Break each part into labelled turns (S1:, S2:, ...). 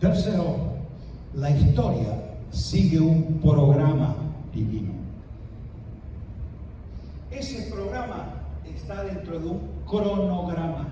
S1: Tercero, la historia sigue un programa divino. Ese programa está dentro de un cronograma.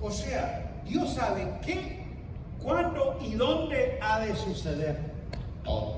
S1: O sea, Dios sabe qué, cuándo y dónde ha de suceder todo.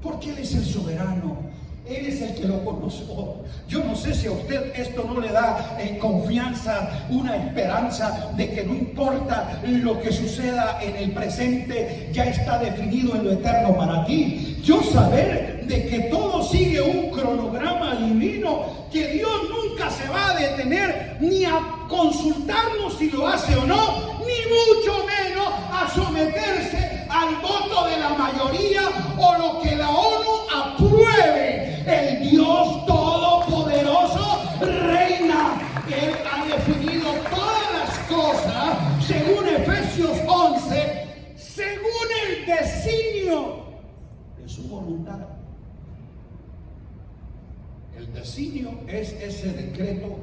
S1: Porque Él es el soberano. Él es el que lo conoció. Yo no sé si a usted esto no le da confianza, una esperanza de que no importa lo que suceda en el presente, ya está definido en lo eterno para ti. Yo saber de que todo sigue un cronograma divino, que Dios nunca se va a detener ni a consultarnos si lo hace o no, ni mucho menos a someterse al voto de la mayoría o lo que la ONU apruebe. El Dios Todopoderoso reina. Él ha definido todas las cosas según Efesios 11, según el designio de su voluntad. El designio es ese decreto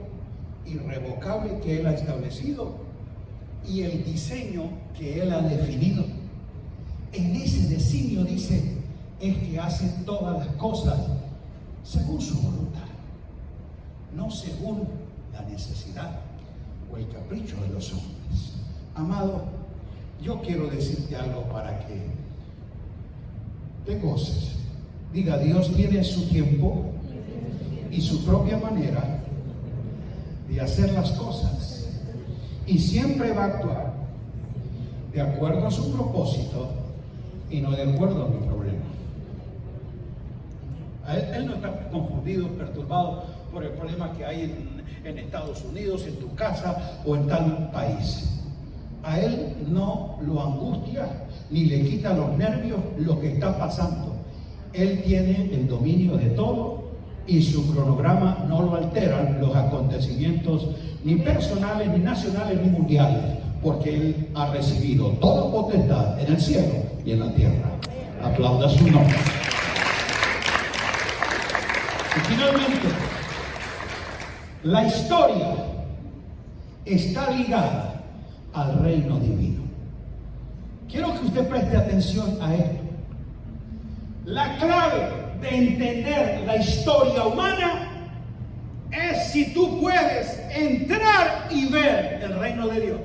S1: irrevocable que Él ha establecido y el diseño que Él ha definido. En ese designio dice, es que hace todas las cosas según su voluntad, no según la necesidad o el capricho de los hombres. Amado, yo quiero decirte algo para que te goces. Diga, Dios tiene su tiempo y su propia manera de hacer las cosas y siempre va a actuar de acuerdo a su propósito y no de acuerdo a mi problema. Él no está confundido, perturbado por el problema que hay en Estados Unidos, en tu casa o en tal país. A Él no lo angustia ni le quita los nervios lo que está pasando. Él tiene el dominio de todo y su cronograma no lo alteran los acontecimientos ni personales, ni nacionales, ni mundiales, porque Él ha recibido toda potestad en el cielo y en la tierra. Aplauda su nombre. Y finalmente, la historia está ligada al reino divino. Quiero que usted preste atención a esto. La clave de entender la historia humana es si tú puedes entrar y ver el reino de Dios.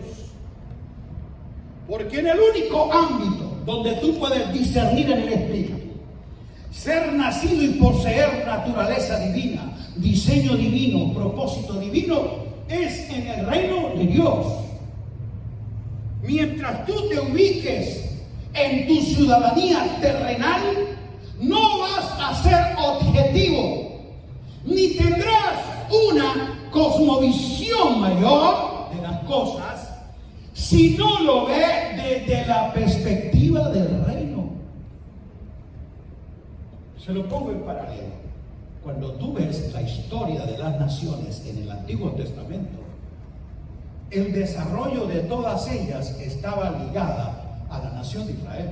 S1: Porque en el único ámbito donde tú puedes discernir en el Espíritu, ser nacido y poseer naturaleza divina, diseño divino, propósito divino, es en el reino de Dios. Mientras tú te ubiques en tu ciudadanía terrenal, no vas a ser objetivo, ni tendrás una cosmovisión mayor de las cosas si no lo ves desde la perspectiva del reino. Se lo pongo en paralelo. Cuando tú ves la historia de las naciones en el Antiguo Testamento, el desarrollo de todas ellas estaba ligada a la nación de Israel.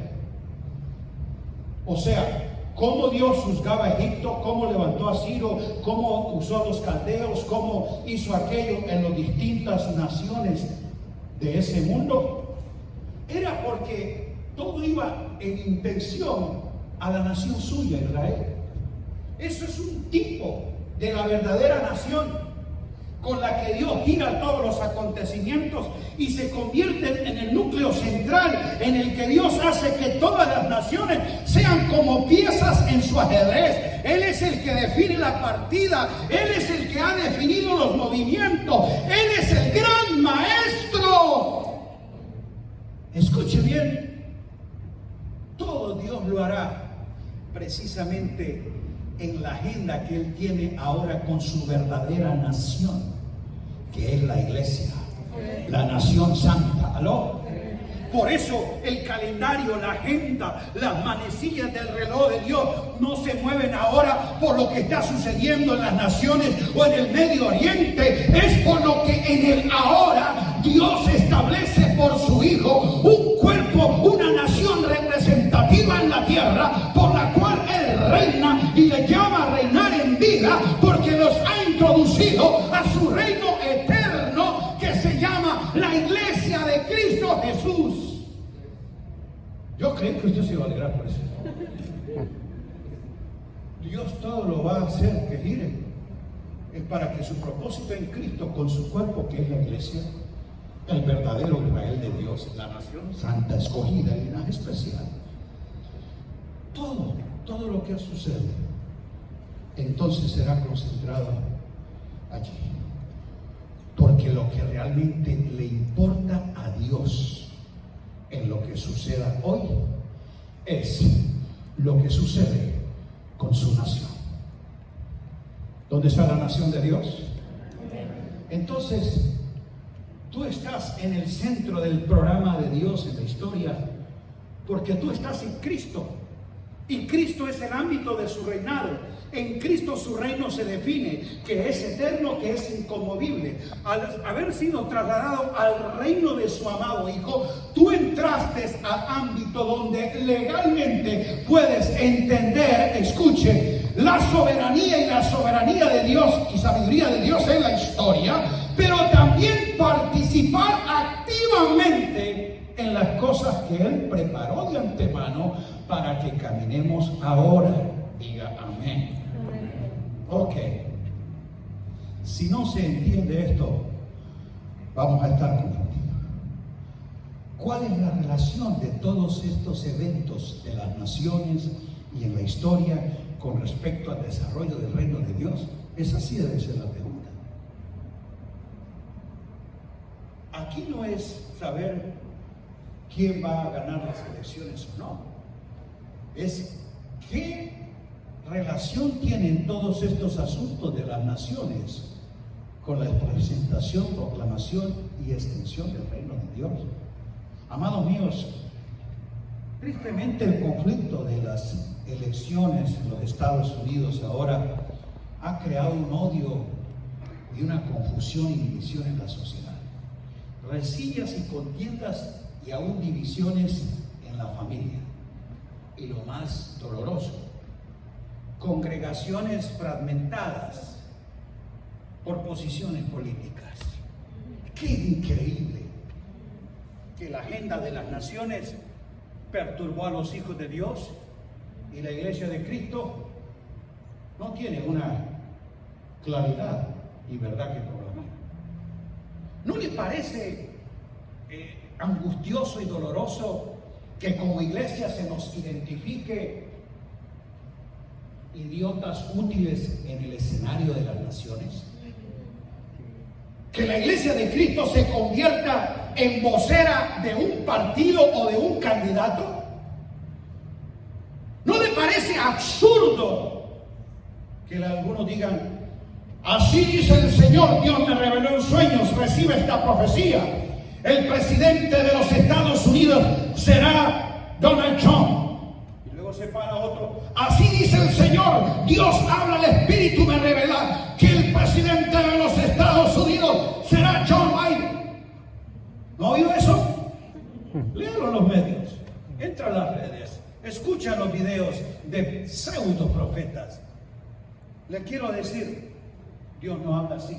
S1: O sea, cómo Dios juzgaba a Egipto, cómo levantó a Ciro, cómo usó a los caldeos, cómo hizo aquello en las distintas naciones de ese mundo, era porque todo iba en intención a la nación suya, Israel. Eso es un tipo de la verdadera nación con la que Dios gira todos los acontecimientos y se convierten en el núcleo central en el que Dios hace que todas las naciones sean como piezas en su ajedrez. Él es el que define la partida, Él es el que ha definido los movimientos, Él es el gran maestro. Escuche bien, todo Dios lo hará precisamente en la agenda que Él tiene ahora con su verdadera nación, que es la iglesia, la nación santa. ¿Aló? Por eso el calendario, la agenda, las manecillas del reloj de Dios no se mueven ahora por lo que está sucediendo en las naciones o en el Medio Oriente. Es por lo que en el ahora Dios establece por su Hijo un cuerpo, una nación representativa en la tierra, por la cual Él reina y le llama a reinar en vida, porque los ha introducido a su reino eterno que se llama la iglesia de Cristo Jesús. Yo creí que usted se iba a alegrar por eso. Dios todo lo va a hacer que gire. Es para que su propósito en Cristo, con su cuerpo que es la iglesia, el verdadero Israel de Dios, la nación santa, escogida, el linaje especial, todo lo que sucede, entonces será concentrado allí. Porque lo que realmente le importa a Dios en lo que suceda hoy es lo que sucede con su nación. ¿Dónde está la nación de Dios? Entonces, tú estás en el centro del programa de Dios en la historia, porque tú estás en Cristo. Y Cristo es el ámbito de su reinado. En Cristo su reino se define, que es eterno, que es inconmovible. Al haber sido trasladado al reino de su amado Hijo, tú entraste al ámbito donde legalmente puedes entender, escuche, la soberanía de Dios y sabiduría de Dios en la historia, pero también participar activamente en las cosas que Él preparó de antemano para que caminemos ahora. Diga amén. Ok. Si no se entiende esto, vamos a estar confundidos. ¿Cuál es la relación de todos estos eventos de las naciones y en la historia con respecto al desarrollo del reino de Dios? Esa sí debe ser la pregunta. Aquí no es saber quién va a ganar las elecciones o no. Es qué relación tienen todos estos asuntos de las naciones con la presentación, proclamación y extensión del reino de Dios. Amados míos, tristemente el conflicto de las elecciones en los Estados Unidos ahora ha creado un odio y una confusión y división en la sociedad. Resillas y contiendas y aún divisiones en la familia. Y lo más doloroso, congregaciones fragmentadas por posiciones políticas. ¡Qué increíble! Que la agenda de las naciones perturbó a los hijos de Dios y la iglesia de Cristo no tiene una claridad y verdad que proclamar. ¿No le parece angustioso y doloroso que como iglesia se nos identifique idiotas útiles en el escenario de las naciones? Que la iglesia de Cristo se convierta en vocera de un partido o de un candidato. ¿No le parece absurdo que algunos digan: así dice el Señor, Dios me reveló en sueños, recibe esta profecía, el presidente de los Estados Unidos será Donald Trump? Y luego se para otro: así dice el Señor, Dios habla, el Espíritu me revela que el presidente de los Estados Unidos será John Biden. ¿No ha oído eso? Léalo en los medios, entra a las redes, escucha los videos de pseudo profetas. Le quiero decir, Dios no habla así.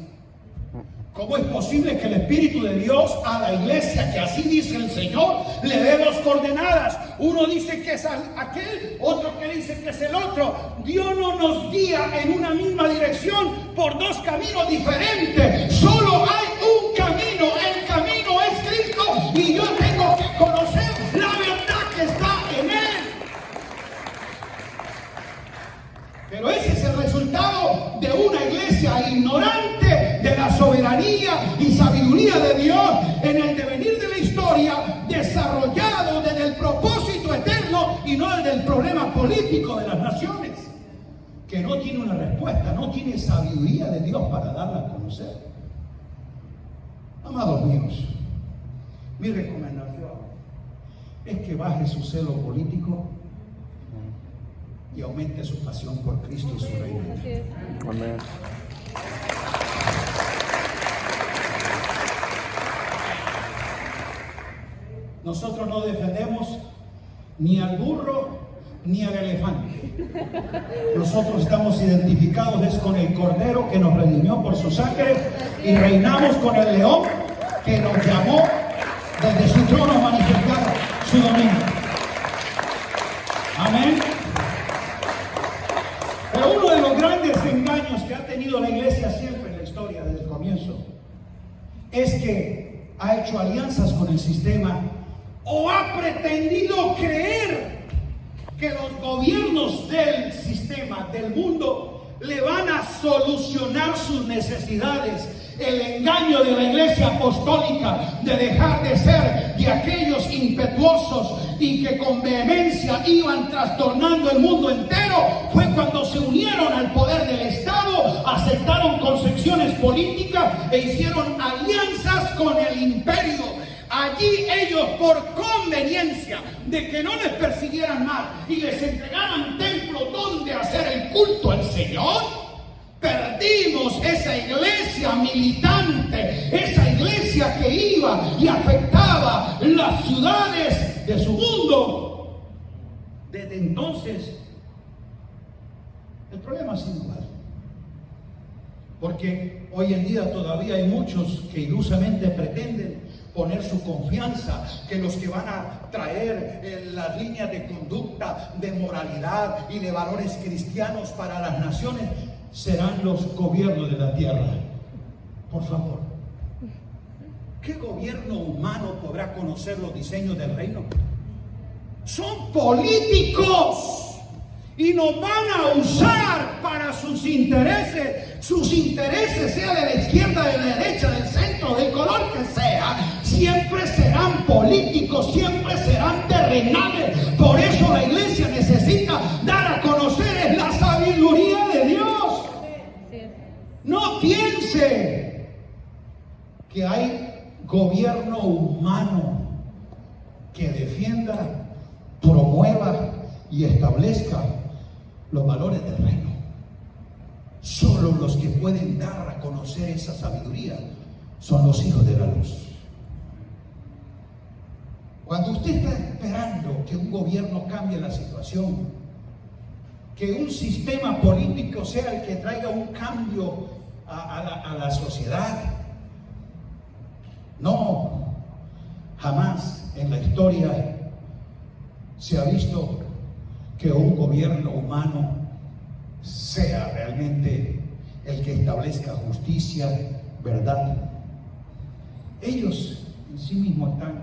S1: ¿Cómo es posible que el Espíritu de Dios a la iglesia, que así dice el Señor, le dé dos coordenadas? Uno dice que es aquel, otro que dice que es el otro. Dios no nos guía en una misma dirección por dos caminos diferentes. Solo hay un camino, el camino es Cristo, y yo tengo que conocer la verdad que está en Él. Pero ese es el resultado de una iglesia ignorante de la soberanía y sabiduría de Dios en el devenir de la historia, desarrollado desde el propósito eterno y no desde el problema político de las naciones, que no tiene una respuesta, no tiene sabiduría de Dios para darla a conocer. Amados míos, mi recomendación es que baje su celo político y aumente su pasión por Cristo y su reino. Amén. Nosotros no defendemos ni al burro ni al elefante. Nosotros estamos identificados es con el Cordero que nos redimió por su sangre, y reinamos con el león que nos llamó desde su trono a manifestar su dominio. alianzas con el sistema o ha pretendido creer que los gobiernos del sistema, del mundo, le van a solucionar sus necesidades. El engaño de la iglesia apostólica de dejar de ser de aquellos impetuosos y que con vehemencia iban trastornando el mundo entero fue cuando se unieron al poder del Estado, aceptaron concesiones políticas e hicieron alianzas con el imperio. Allí ellos, por conveniencia de que no les persiguieran más y les entregaran templos donde hacer el culto al Señor, perdimos esa iglesia militante, esa iglesia que iba y afectaba las ciudades de su mundo. Desde entonces, el problema es igual. Porque hoy en día todavía hay muchos que ilusamente pretenden poner su confianza que los que van a traer las líneas de conducta, de moralidad y de valores cristianos para las naciones serán los gobiernos de la tierra. Por favor, ¿qué gobierno humano podrá conocer los diseños del reino? Son políticos y nos van a usar para sus intereses sea de la izquierda, de la derecha, del centro, del color que sea. Siempre serán políticos, siempre serán terrenales. Por eso la iglesia necesita dar a conocer la sabiduría de Dios. No piense que hay gobierno humano que defienda, promueva y establezca los valores del reino. Solo los que pueden dar a conocer esa sabiduría son los hijos de la luz. Cuando usted está esperando que un gobierno cambie la situación, que un sistema político sea el que traiga un cambio a la sociedad, no, jamás en la historia se ha visto que un gobierno humano sea realmente el que establezca justicia, verdad. Ellos en sí mismos están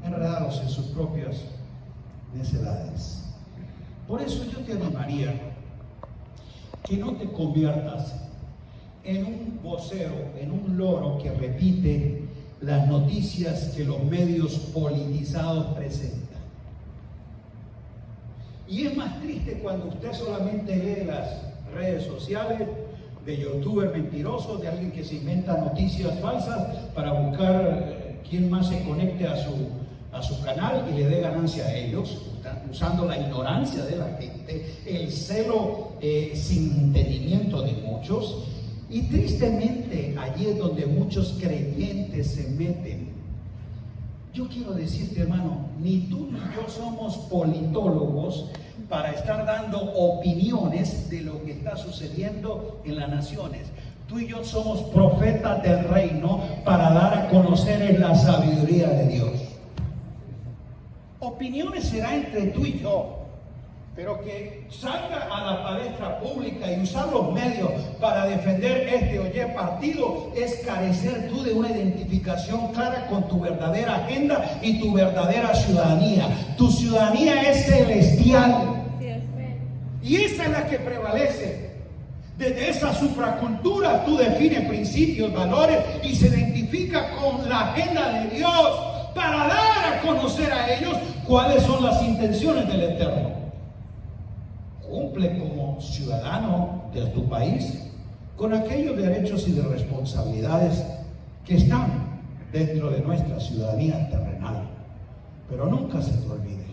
S1: enredados en sus propias necedades. Por eso yo te animaría que no te conviertas en un vocero, en un loro que repite las noticias que los medios politizados presentan. Y es más triste cuando usted solamente lee las redes sociales de youtubers mentirosos, de alguien que se inventa noticias falsas para buscar quién más se conecte a su canal y le dé ganancia a ellos, usando la ignorancia de la gente, el celo sin entendimiento de muchos. Y tristemente allí es donde muchos creyentes se meten. Yo quiero decirte, hermano, ni tú ni yo somos politólogos para estar dando opiniones de lo que está sucediendo en las naciones. Tú y yo somos profetas del reino para dar a conocer la sabiduría de Dios. Opiniones será entre tú y yo, pero que salga a la palestra pública y usar los medios para defender este o Y partido es carecer tú de una identificación clara con tu verdadera agenda y tu verdadera ciudadanía. Tu ciudadanía es celestial y esa es la que prevalece. Desde esa supracultura tú defines principios, valores y se identifica con la agenda de Dios para dar a conocer a ellos cuáles son las intenciones del Eterno. Cumple como ciudadano de tu país con aquellos derechos y de responsabilidades que están dentro de nuestra ciudadanía terrenal. Pero nunca se te olvide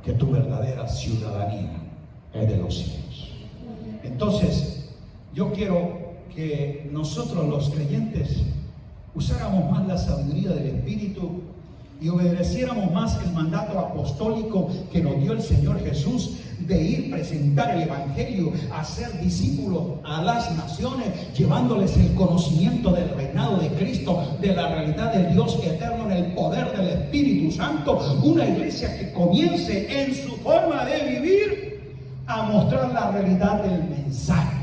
S1: que tu verdadera ciudadanía es de los cielos. Entonces, yo quiero que nosotros los creyentes usáramos más la sabiduría del Espíritu y obedeciéramos más el mandato apostólico que nos dio el Señor Jesús de ir presentar el Evangelio, a ser discípulos a las naciones, llevándoles el conocimiento del reinado de Cristo, de la realidad del Dios eterno en el poder del Espíritu Santo. Una iglesia que comience en su forma de vivir a mostrar la realidad del mensaje.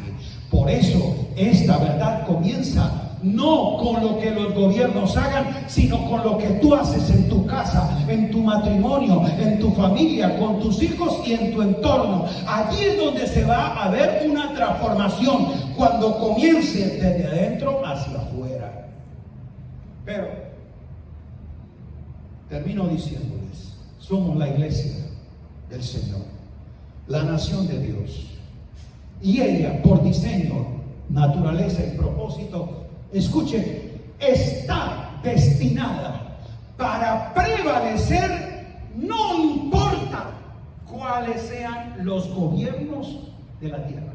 S1: Por eso esta verdad comienza no con lo que los gobiernos hagan, sino con lo que tú haces en tu casa, en tu matrimonio, en tu familia, con tus hijos y en tu entorno. Allí es donde se va a ver una transformación, cuando comience desde adentro hacia afuera. Pero termino diciéndoles, somos la iglesia del Señor, la nación de Dios, y ella, por diseño, naturaleza y propósito, escuche, está destinada para prevalecer, no importa cuáles sean los gobiernos de la tierra.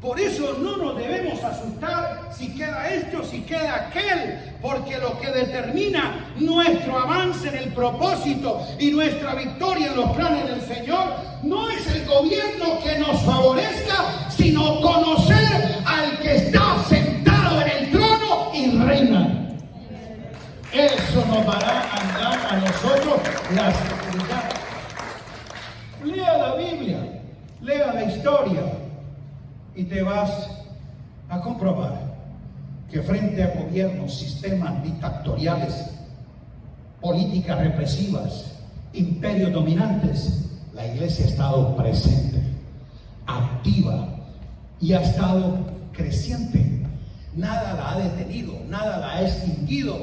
S1: Por eso no nos debemos asustar si queda este o si queda aquel, porque lo que determina nuestro avance en el propósito y nuestra victoria en los planes del Señor no es el gobierno que nos favorezca, sino conocer al que está sentado en el trono y reina. Eso nos dará a dar a nosotros la seguridad. Lea la Biblia, lea la historia, y te vas a comprobar que frente a gobiernos, sistemas dictatoriales, políticas represivas, imperios dominantes, la iglesia ha estado presente, activa, y ha estado creciente. Nada la ha detenido, nada la ha extinguido,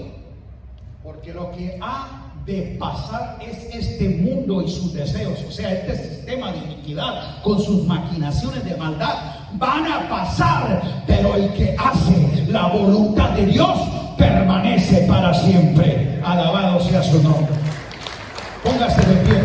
S1: porque lo que ha de pasar es este mundo y sus deseos, o sea, este sistema de iniquidad con sus maquinaciones de maldad van a pasar, pero el que hace la voluntad de Dios permanece para siempre. Alabado sea su nombre. Póngase de pie.